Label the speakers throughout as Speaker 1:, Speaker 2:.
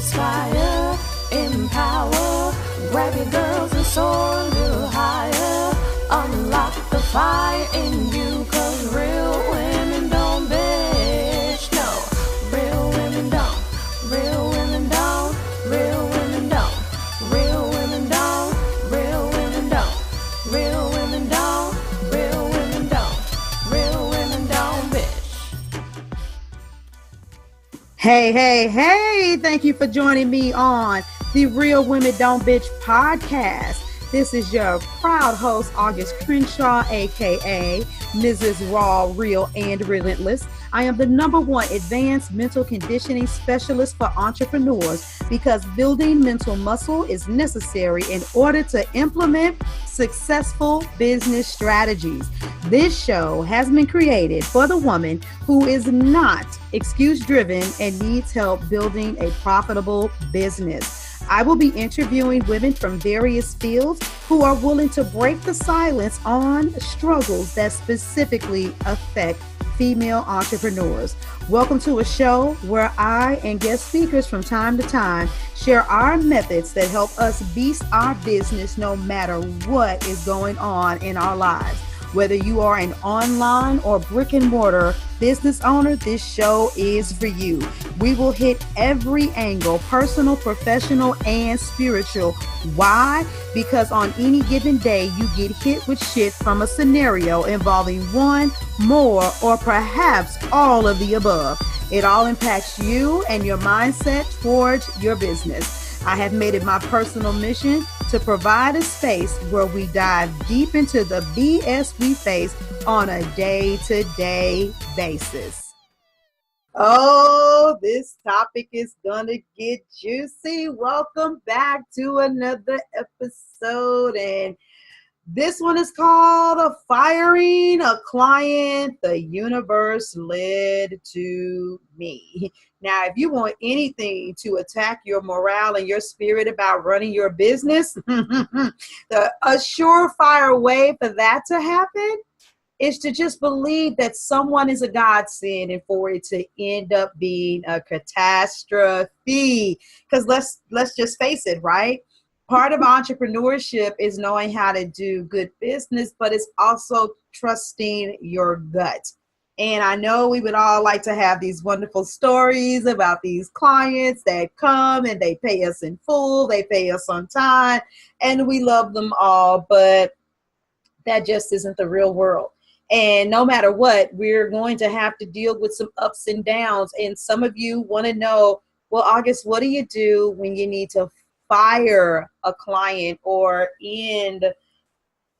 Speaker 1: inspire, empower, grab your girls and soar a little higher. Unlock the fire in you, cause real women don't bitch, no. Real women don't, real women don't, real women don't, real women don't, real women don't, real women don't, real women don't, real women don't bitch.
Speaker 2: Hey, thank you for joining me on the Real Women Don't Bitch podcast. This is your proud host, Auguste Crenshaw, aka Mrs. Raw, Real, and Relentless. I am the #1 advanced mental conditioning specialist for entrepreneurs because building mental muscle is necessary in order to implement successful business strategies. This show has been created for the woman who is not excuse-driven and needs help building a profitable business. I will be interviewing women from various fields who are willing to break the silence on struggles that specifically affect female entrepreneurs. Welcome to a show where I and guest speakers from time to time share our methods that help us beast our business no matter what is going on in our lives. Whether you are an online or brick and mortar business owner, this show is for you. We will hit every angle, personal, professional, and spiritual. Why? Because on any given day, you get hit with shit from a scenario involving one, more, or perhaps all of the above. It all impacts you and your mindset towards your business. I have made it my personal mission to provide a space where we dive deep into the BS we face on a day-to-day basis. Oh, this topic is gonna get juicy. Welcome back to another episode, and this one is called Firing a Client the Universe Led to Me. Now, if you want anything to attack your morale and your spirit about running your business, a surefire way for that to happen is to just believe that someone is a godsend and for it to end up being a catastrophe. Because let's just face it, right? Part of entrepreneurship is knowing how to do good business, but it's also trusting your gut. And I know we would all like to have these wonderful stories about these clients that come and they pay us in full, they pay us on time, and we love them all, but that just isn't the real world. And no matter what, we're going to have to deal with some ups and downs. And some of you want to know, well, Auguste, what do you do when you need to fire a client or end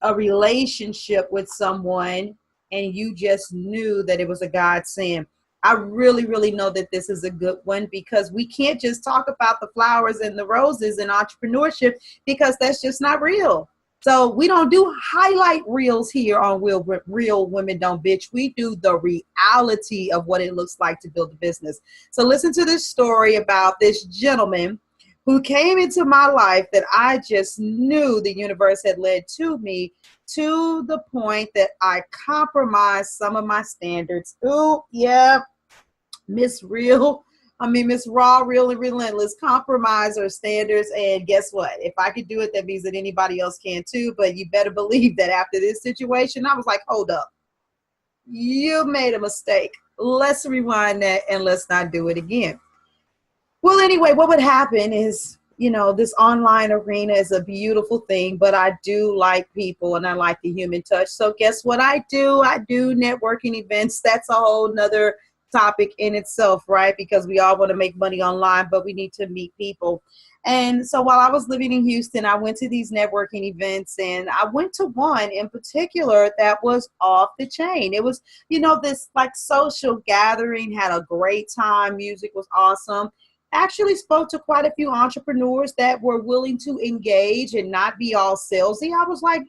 Speaker 2: a relationship with someone and you just knew that it was a godsend? I really know that this is a good one because we can't just talk about the flowers and the roses in entrepreneurship because that's just not real. So we don't do highlight reels here on Real Women Don't Bitch. We do the reality of what it looks like to build a business. So listen to this story about this gentleman who came into my life that I just knew the universe had led to me, to the point that I compromised some of my standards. Ooh, yeah, Miss Raw, Real, and Relentless, compromise her standards. And guess what? If I could do it, that means that anybody else can too. But you better believe that after this situation, I was like, hold up. You made a mistake. Let's rewind that and let's not do it again. Well, anyway, what would happen is, this online arena is a beautiful thing, but I do like people and I like the human touch. So guess what I do? I do networking events. That's a whole nother topic in itself, right? Because we all want to make money online, but we need to meet people. And so while I was living in Houston, I went to these networking events, and I went to one in particular that was off the chain. It was, this like social gathering, had a great time. Music was awesome. Actually spoke to quite a few entrepreneurs that were willing to engage and not be all salesy. I was like,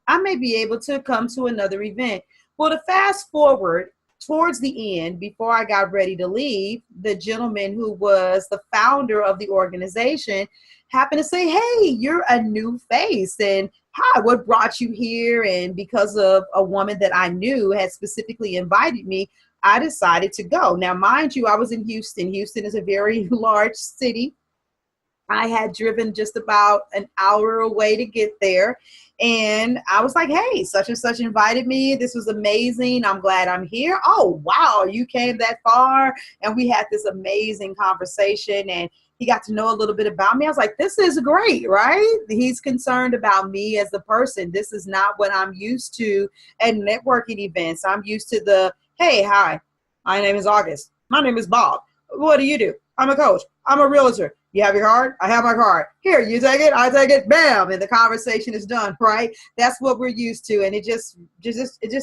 Speaker 2: I may be able to come to another event. Well, to fast forward towards the end, before I got ready to leave, the gentleman who was the founder of the organization happened to say, hey, you're a new face. And hi, what brought you here? And because of a woman that I knew had specifically invited me, I decided to go. Now, mind you, I was in Houston. Houston is a very large city. I had driven just about an hour away to get there. And I was like, hey, such and such invited me. This was amazing. I'm glad I'm here. Oh, wow, you came that far. And we had this amazing conversation. And he got to know a little bit about me. I was like, this is great, right? He's concerned about me as a person. This is not what I'm used to at networking events. I'm used to the, hey, hi, my name is August. My name is Bob. What do you do? I'm a coach. I'm a realtor. You have your card? I have my card. Here, you take it, I take it, bam, and the conversation is done, right? That's what we're used to, and it just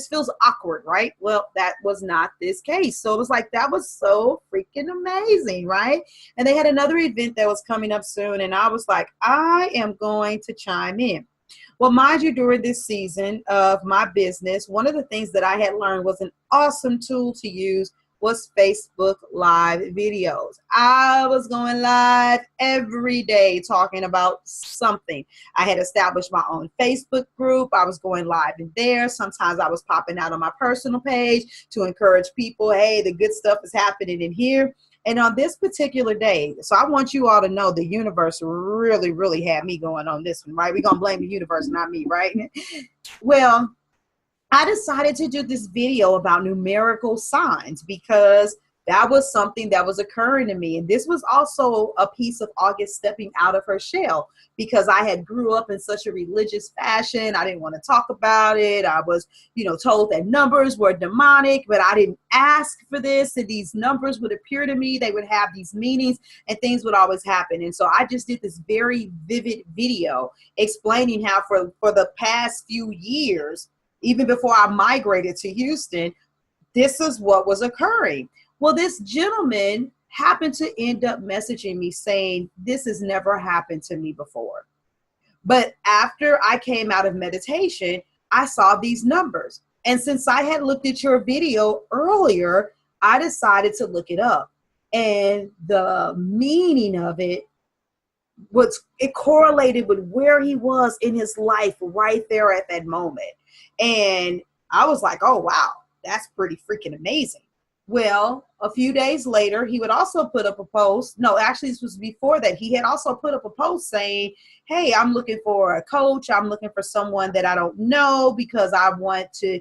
Speaker 2: feels awkward, right? Well, that was not this case. So it was like, that was so freaking amazing, right? And they had another event that was coming up soon, and I was like, I am going to chime in. Well, mind you, during this season of my business, one of the things that I had learned was an awesome tool to use was Facebook Live videos. I was going live every day talking about something. I had established my own Facebook group. I was going live in there. Sometimes I was popping out on my personal page to encourage people, hey, the good stuff is happening in here. And on this particular day, so I want you all to know the universe really, really had me going on this one, right? We're going to blame the universe, not me, right? Well, I decided to do this video about numerical signs because that was something that was occurring to me. And this was also a piece of Auguste stepping out of her shell because I had grew up in such a religious fashion. I didn't want to talk about it. I was, told that numbers were demonic, but I didn't ask for this. And these numbers would appear to me. They would have these meanings and things would always happen. And so I just did this very vivid video explaining how for the past few years, even before I migrated to Houston, this is what was occurring. Well, this gentleman happened to end up messaging me saying, this has never happened to me before. But after I came out of meditation, I saw these numbers. And since I had looked at your video earlier, I decided to look it up. And the meaning of it correlated with where he was in his life right there at that moment. And I was like, oh, wow, that's pretty freaking amazing. Well, a few days later, he would also put up a post. No, actually, this was before that. He had also put up a post saying, hey, I'm looking for a coach. I'm looking for someone that I don't know because I want to,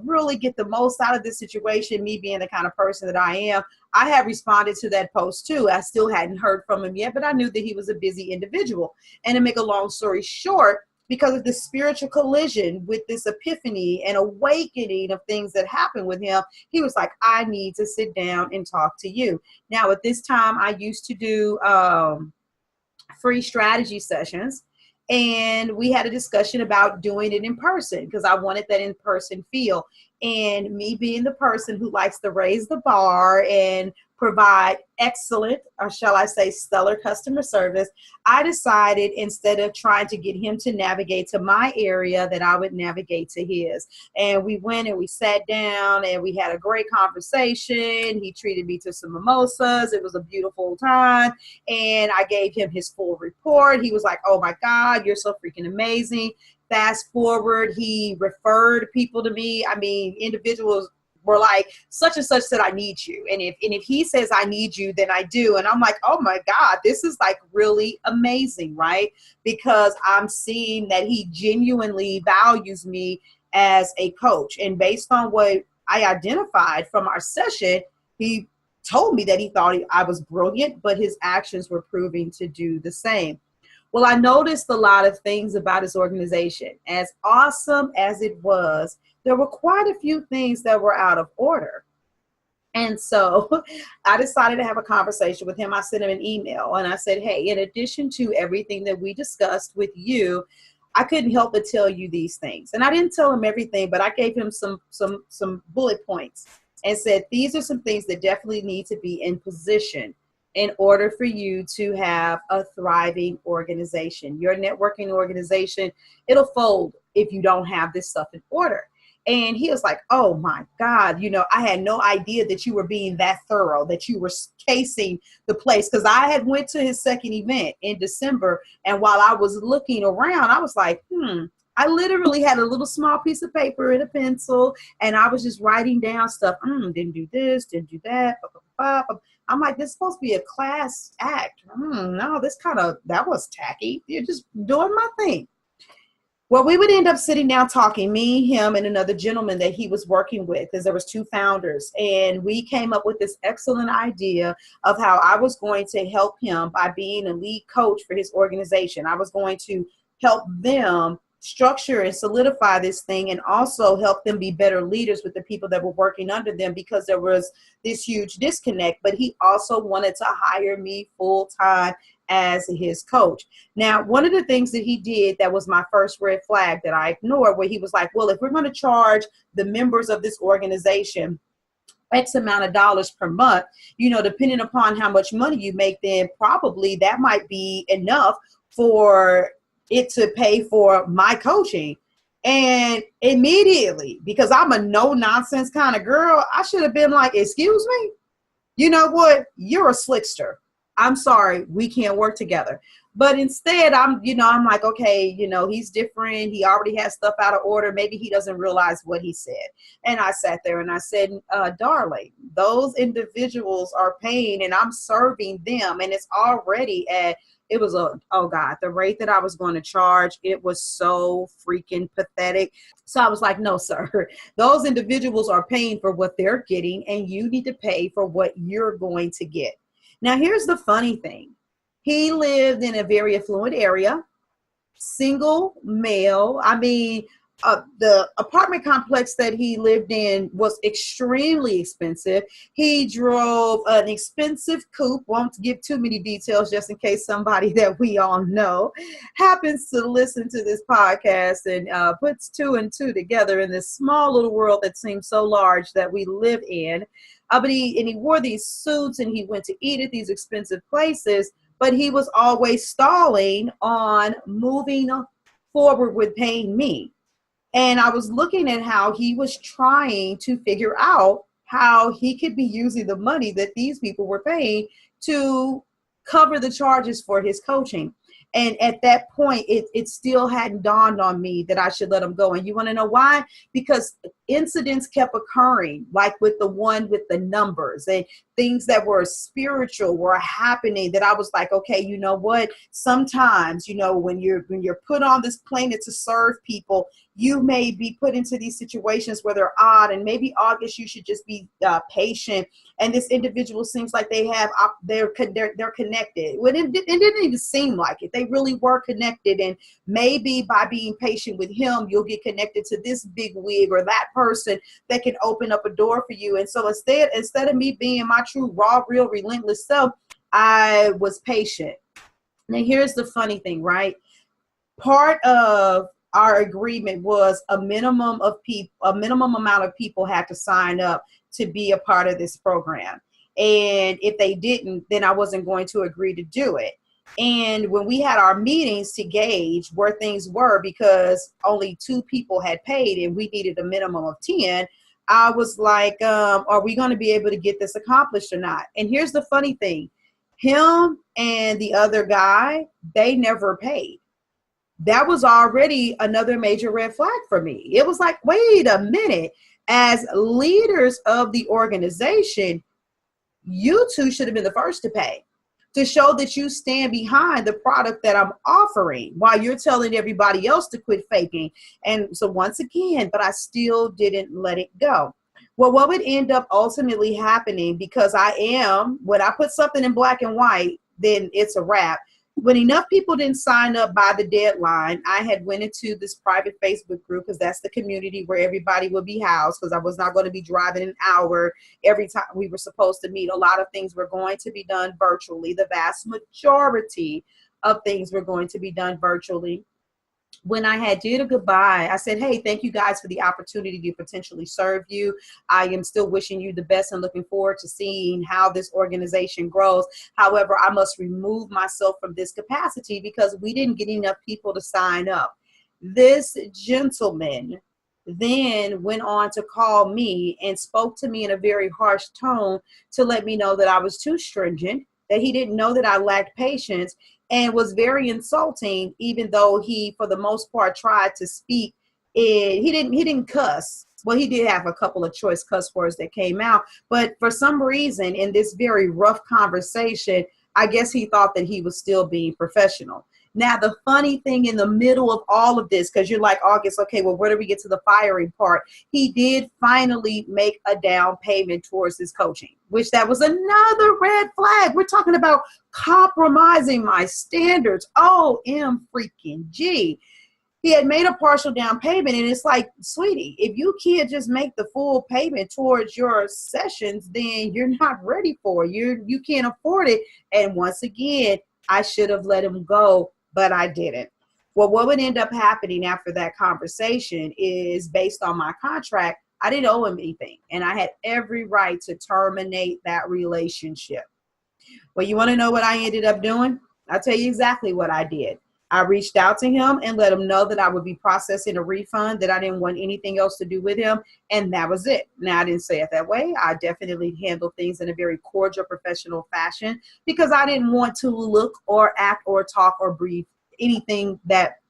Speaker 2: really get the most out of this situation, me being the kind of person that I am. I had responded to that post too. I still hadn't heard from him yet, but I knew that he was a busy individual. And to make a long story short, because of the spiritual collision with this epiphany and awakening of things that happened with him, he was like, I need to sit down and talk to you. Now, at this time, I used to do free strategy sessions. And we had a discussion about doing it in person because I wanted that in-person feel. And me being the person who likes to raise the bar and provide excellent, or shall I say stellar customer service, I decided instead of trying to get him to navigate to my area that I would navigate to his. And we went and we sat down and we had a great conversation. He treated me to some mimosas. It was a beautiful time. And I gave him his full report. He was like, oh my God, you're so freaking amazing. Fast forward, he referred people to me. I mean, individuals were like, such and such said, I need you. And if he says I need you, then I do. And I'm like, oh my God, this is like really amazing, right? Because I'm seeing that he genuinely values me as a coach. And based on what I identified from our session, he told me that he thought I was brilliant, but his actions were proving to do the same. Well, I noticed a lot of things about his organization. As awesome as it was, there were quite a few things that were out of order. And so I decided to have a conversation with him. I sent him an email and I said, hey, in addition to everything that we discussed with you, I couldn't help but tell you these things. And I didn't tell him everything, but I gave him some bullet points and said, these are some things that definitely need to be in position in order for you to have a thriving organization. Your networking organization, it'll fold if you don't have this stuff in order. And he was like, oh my God, I had no idea that you were being that thorough, that you were casing the place. Because I had went to his second event in December. And while I was looking around, I was like, I literally had a little small piece of paper and a pencil, and I was just writing down stuff. Didn't do this, didn't do that. I'm like, this is supposed to be a class act. No, that was tacky. You're just doing my thing. Well, we would end up sitting down talking, me, him, and another gentleman that he was working with, because there was two founders. And we came up with this excellent idea of how I was going to help him by being a lead coach for his organization. I was going to help them structure and solidify this thing, and also help them be better leaders with the people that were working under them, because there was this huge disconnect. But he also wanted to hire me full time as his coach. Now, one of the things that he did that was my first red flag that I ignored, where he was like, well, if we're going to charge the members of this organization X amount of dollars per month, depending upon how much money you make, then probably that might be enough for it to pay for my coaching. And immediately, because I'm a no nonsense kind of girl, I should have been like, excuse me, you know what? You're a slickster. I'm sorry, we can't work together. But instead, I'm like, okay, he's different. He already has stuff out of order. Maybe he doesn't realize what he said. And I sat there and I said, darling, those individuals are paying and I'm serving them. And it's already the rate that I was going to charge, it was so freaking pathetic. So I was like, no, sir, those individuals are paying for what they're getting, and you need to pay for what you're going to get. Now, here's the funny thing. He lived in a very affluent area, single male. I mean, the apartment complex that he lived in was extremely expensive. He drove an expensive coupe. Won't give too many details just in case somebody that we all know happens to listen to this podcast and puts two and two together in this small little world that seems so large that we live in. But he wore these suits and he went to eat at these expensive places, but he was always stalling on moving forward with paying me. And I was looking at how he was trying to figure out how he could be using the money that these people were paying to cover the charges for his coaching. And at that point, it still hadn't dawned on me that I should let him go. And you want to know why? Because incidents kept occurring, like with the one with the numbers, and things that were spiritual were happening, that I was like, okay, you know what? Sometimes, when you're put on this planet to serve people, you may be put into these situations where they're odd, and maybe, August, you should just be patient. And this individual seems like they're connected. Well, it didn't even seem like it. They really were connected, and maybe by being patient with him, you'll get connected to this big wig or that person that can open up a door for you. And so instead of me being my true, raw, real, relentless self, I was patient. Now, here's the funny thing, right? Part of our agreement was a minimum amount of people had to sign up to be a part of this program. And if they didn't, then I wasn't going to agree to do it. And when we had our meetings to gauge where things were, because only 2 people had paid and we needed a minimum of 10, I was like, are we going to be able to get this accomplished or not? And here's the funny thing. Him and the other guy, they never paid. That was already another major red flag for me. It was like, wait a minute. As leaders of the organization, you two should have been the first to pay, to show that you stand behind the product that I'm offering while you're telling everybody else to quit faking. And so once again, but I still didn't let it go. Well, what would end up ultimately happening, because when I put something in black and white, then it's a wrap. When enough people didn't sign up by the deadline, I had went into this private Facebook group, because that's the community where everybody would be housed, because I was not going to be driving an hour every time we were supposed to meet. A lot of things were going to be done virtually. The vast majority of things were going to be done virtually. When I had did a goodbye, I said, hey, thank you guys for the opportunity to potentially serve you. I am still wishing you the best and looking forward to seeing how this organization grows. However, I must remove myself from this capacity because we didn't get enough people to sign up. This gentleman then went on to call me and spoke to me in a very harsh tone to let me know that I was too stringent, that he didn't know that I lacked patience, and was very insulting, even though he, for the most part, tried to speak. He didn't cuss. Well, he did have a couple of choice cuss words that came out, but for some reason, in this very rough conversation, I guess he thought that he was still being professional. Now, the funny thing in the middle of all of this, because you're like, August, okay, well, where do we get to the firing part? He did finally make a down payment towards his coaching, which that was another red flag. We're talking about compromising my standards. OM freaking G. He had made a partial down payment, and it's like, sweetie, if you can't just make the full payment towards your sessions, then you're not ready for it. You can't afford it. And once again, I should have let him go, but I didn't. Well, what would end up happening after that conversation is, based on my contract, I didn't owe him anything, and I had every right to terminate that relationship. Well, you want to know what I ended up doing? I'll tell you exactly what I did. I reached out to him and let him know that I would be processing a refund, that I didn't want anything else to do with him, and that was it. Now, I didn't say it that way. I definitely handled things in a very cordial, professional fashion, because I didn't want to look or act or talk or breathe anything that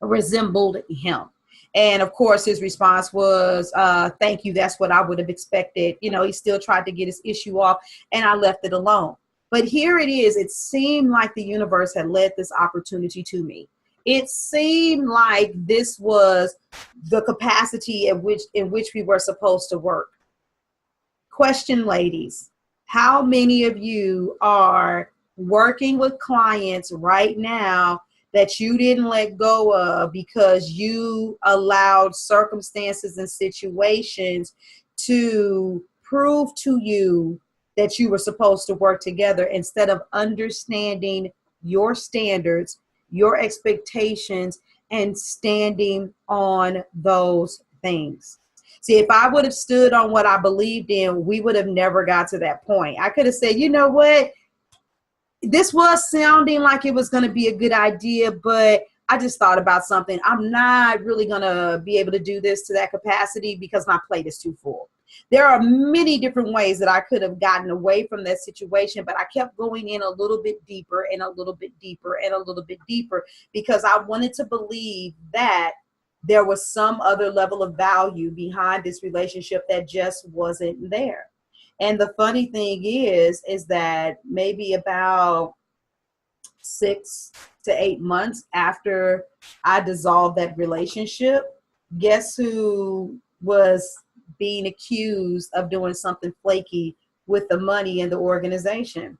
Speaker 2: resembled him. And of course, his response was, thank you. That's what I would have expected. You know, he still tried to get his issue off, and I left it alone. But here it is. It seemed like the universe had led this opportunity to me. It seemed like this was the capacity in which we were supposed to work. Question, ladies, how many of you are working with clients right now that you didn't let go of because you allowed circumstances and situations to prove to you that you were supposed to work together, instead of understanding your standards, your expectations, and standing on those things? See, if I would have stood on what I believed in, we would have never got to that point. I could have said, you know what? This was sounding like it was going to be a good idea, but I just thought about something. I'm not really going to be able to do this to that capacity because my plate is too full. There are many different ways that I could have gotten away from that situation, but I kept going in a little bit deeper and a little bit deeper and a little bit deeper, because I wanted to believe that there was some other level of value behind this relationship that just wasn't there. And the funny thing is that maybe about 6 to 8 months after I dissolved that relationship, guess who was being accused of doing something flaky with the money in the organization?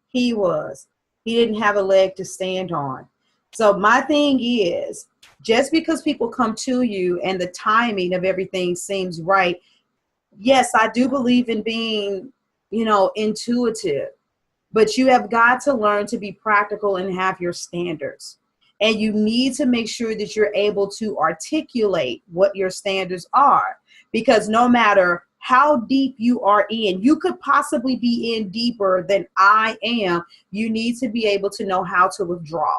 Speaker 2: He was. He didn't have a leg to stand on. So my thing is, just because people come to you and the timing of everything seems right, yes, I do believe in being, intuitive, but you have got to learn to be practical and have your standards. And you need to make sure that you're able to articulate what your standards are, because no matter how deep you are in, you could possibly be in deeper than I am. You need to be able to know how to withdraw.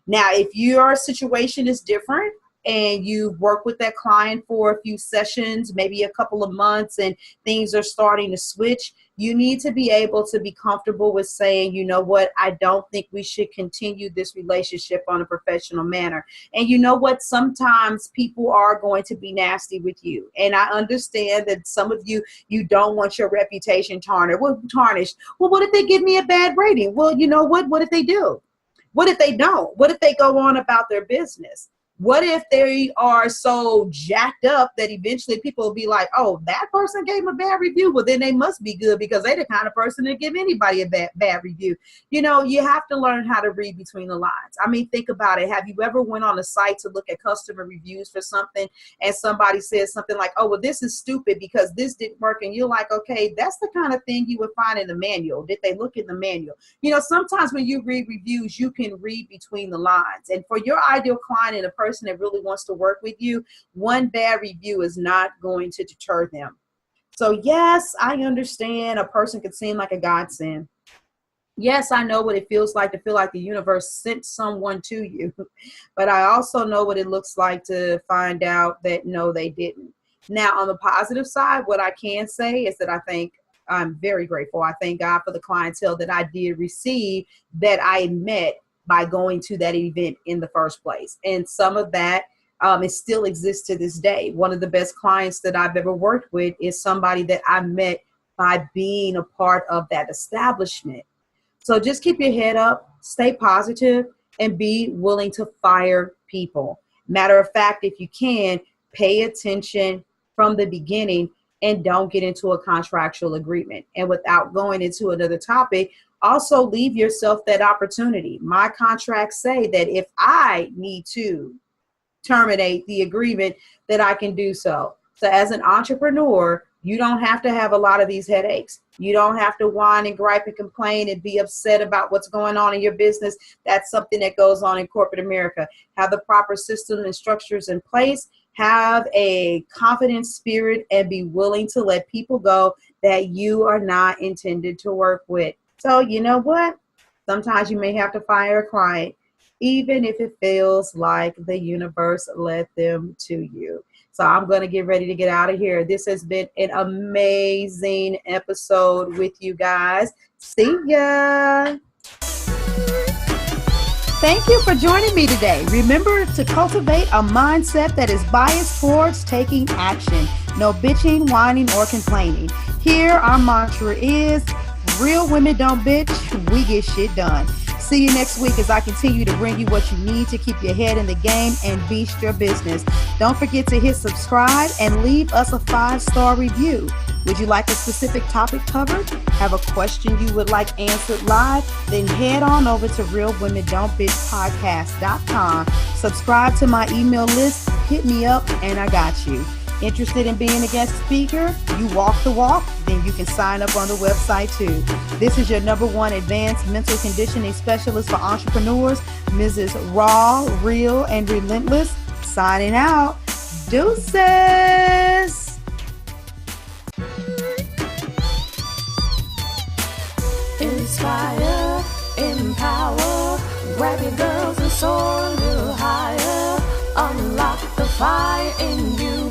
Speaker 2: Now, if your situation is different and you've worked with that client for a few sessions, maybe a couple of months, and things are starting to switch, you need to be able to be comfortable with saying, you know what, I don't think we should continue this relationship on a professional manner. And you know what, sometimes people are going to be nasty with you. And I understand that some of you don't want your reputation tarnished. Well, what if they give me a bad rating? Well, you know what if they do? What if they don't? What if they go on about their business? What if they are so jacked up that eventually people will be like, oh, that person gave a bad review? Well, then they must be good, because they're the kind of person that give anybody a bad review. You have to learn how to read between the lines. I mean, think about it. Have you ever went on a site to look at customer reviews for something, and somebody says something like, oh, well, this is stupid because this didn't work. And you're like, okay, that's the kind of thing you would find in the manual. Did they look in the manual? Sometimes when you read reviews, you can read between the lines. And for your ideal client and a person that really wants to work with you, one bad review is not going to deter them. So yes, I understand a person could seem like a godsend. Yes, I know what it feels like to feel like the universe sent someone to you, but I also know what it looks like to find out that no, they didn't. Now, on the positive side, what I can say is that I thank I'm very grateful. I thank God for the clientele that I did receive that I met by going to that event in the first place. And some of that it still exists to this day. One of the best clients that I've ever worked with is somebody that I met by being a part of that establishment. So just keep your head up, stay positive, and be willing to fire people. Matter of fact, if you can, pay attention from the beginning and don't get into a contractual agreement. And without going into another topic, also leave yourself that opportunity. My contracts say that if I need to terminate the agreement, that I can do so. So as an entrepreneur, you don't have to have a lot of these headaches. You don't have to whine and gripe and complain and be upset about what's going on in your business. That's something that goes on in corporate America. Have the proper systems and structures in place. Have a confident spirit and be willing to let people go that you are not intended to work with. So you know what? Sometimes you may have to fire a client, even if it feels like the universe led them to you. So I'm going to get ready to get out of here. This has been an amazing episode with you guys. See ya. Thank you for joining me today. Remember to cultivate a mindset that is biased towards taking action. No bitching, whining, or complaining. Here, our mantra is, real women don't bitch, we get shit done. See you next week as I continue to bring you what you need to keep your head in the game and beast your business. Don't forget to hit subscribe and leave us a 5-star review. Would you like a specific topic covered? Have a question you would like answered live? Then head on over to realwomendon'tbitchpodcast.com. Subscribe to my email list, hit me up, and I got you. Interested in being a guest speaker? You walk the walk? Then you can sign up on the website too. This is your #1 advanced mental conditioning specialist for entrepreneurs, Mrs. Raw, Real, and Relentless. Signing out. Deuces.
Speaker 1: Inspire, empower, grab your girls and soar a little higher. Unlock the fire in you.